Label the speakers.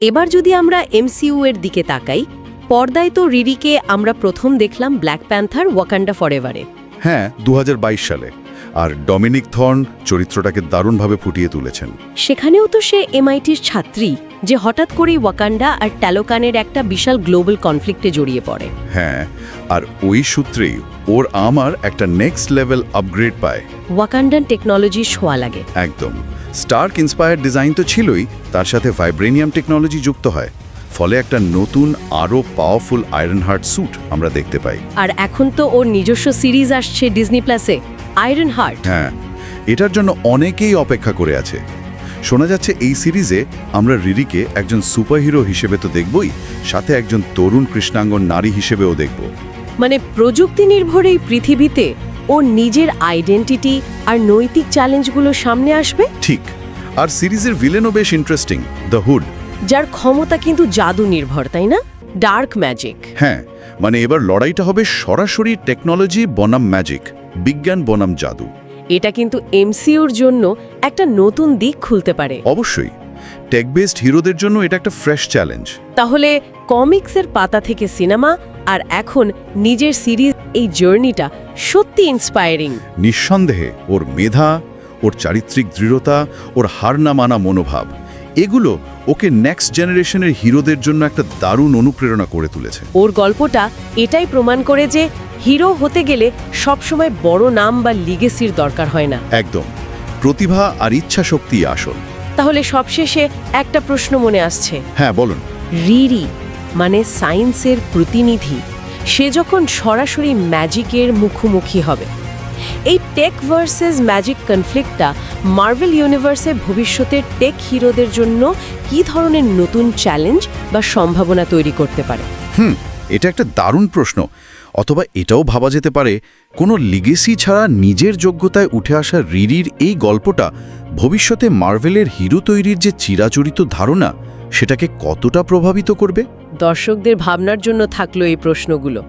Speaker 1: এবার যদি আমরা এমসিইউ এর দিকে তাকাই, পর্দায় তো রিরিকে আমরা প্রথম দেখলাম ব্ল্যাক প্যান্থার ওয়াকান্ডা ফরএভারে।
Speaker 2: হ্যাঁ, 2022 সালে। আর ডমিনিক থর্ন চরিত্রটাকে দারুণভাবে ফুটিয়ে তুলেছেন।
Speaker 1: সেখানেও তো সে এমআইটির ছাত্রী, যে হঠাৎ করেই ওয়াকান্ডা আর ট্যালোকানের একটা বিশাল গ্লোবাল কনফ্লিক্টে জড়িয়ে পড়ে।
Speaker 2: হ্যাঁ, আর ওই সূত্রেই ওর আমার একটা নেক্সট লেভেল আপগ্রেড পায়।
Speaker 1: ওয়াকান্ডান টেকনোলজি ছোঁয়া লাগে।
Speaker 2: একদম। স্টার্ক ইন্সপায়ার্ড ডিজাইন তো ছিলই, তার সাথে ভাইব্রেনিয়াম টেকনোলজি যুক্ত হয়। ফলে একটা নতুন আরও পাওয়ারফুল আয়রন হার্ট স্যুট আমরা দেখতে পাই।
Speaker 1: আর এখন তো ওর নিজস্ব সিরিজ আসছে ডিজনি প্লাসে, আয়রন হার্ট।
Speaker 2: হ্যাঁ, এটার জন্য অনেকেই অপেক্ষা করে আছে। শোনা যাচ্ছে এই সিরিজে আমরা রিরিকে একজন সুপারহিরো হিসেবে তো দেখবই, সাথে একজন তরুণ কৃষ্ণাঙ্গন নারী হিসেবেও দেখব।
Speaker 1: মানে প্রযুক্তি নির্ভর এই পৃথিবীতে ও নিজের আইডেন্টিটি আর নৈতিক চ্যালেঞ্জগুলো সামনে আসবে।
Speaker 2: ঠিক। আর সিরিজের ভিলেনও বেশ ইন্টারেস্টিং, দ্য হুড,
Speaker 1: যার ক্ষমতা কিন্তু জাদু নির্ভর, তাই না? Dark magic.
Speaker 2: হ্যাঁ, মানে এবার লড়াইটা হবে সরাসরি টেকনোলজি বনাম ম্যাজিক, বিজ্ঞান বনাম জাদু।
Speaker 1: এটা কিন্তু এমসিইউর জন্য একটা নতুন দিক খুলতে পারে।
Speaker 2: অবশ্যই। টেক বেসড হিরোদের জন্য এটা একটা ফ্রেশ চ্যালেঞ্জ।
Speaker 1: তাহলে কমিক্সের পাতা থেকে সিনেমা আর এখন নিজের সিরিজ, এই জার্নিটা সত্যি ইন্সপায়ারিং।
Speaker 2: নিঃসন্দেহে ওর মেধা, ওর চারিত্রিক দৃঢ়তা, ওর হার না মানা মনোভাব, এগুলো ওকে নেক্সট জেনারেশনের হিরোদের জন্য একটা দারুণ অনুপ্রেরণা করে তুলেছে।
Speaker 1: ওর গল্পটা এটাই প্রমাণ করে যে হিরো হতে গেলে সবসময় বড় নাম বা লিগেসির দরকার হয় না।
Speaker 2: একদম। প্রতিভা আর ইচ্ছা শক্তি আসল।
Speaker 1: তাহলে সবশেষে একটা প্রশ্ন মনে আসছে।
Speaker 2: হ্যাঁ, বলুন।
Speaker 1: রিরি মানে সায়েন্সের প্রতিনিধি, সে যখন সরাসরি ম্যাজিকের মুখোমুখি হবে, এই টেক ভার্সেস ম্যাজিক কনফ্লিক্টটা মার্ভেল ইউনিভার্সে ভবিষ্যতের টেক হিরোদের জন্য কী ধরনের নতুন চ্যালেঞ্জ বা সম্ভাবনা তৈরি করতে পারে?
Speaker 2: এটা একটা দারুণ প্রশ্ন। অথবা এটাও ভাবা যেতে পারে, কোনো লিগেসি ছাড়া নিজের যোগ্যতায় উঠে আসা রিরির এই গল্পটা ভবিষ্যতে মার্ভেলের হিরো তৈরির যে চিরাচরিত ধারণা, সেটাকে কতটা প্রভাবিত করবে।
Speaker 1: দর্শকদের ভাবনার জন্য থাকলো এই প্রশ্নগুলো।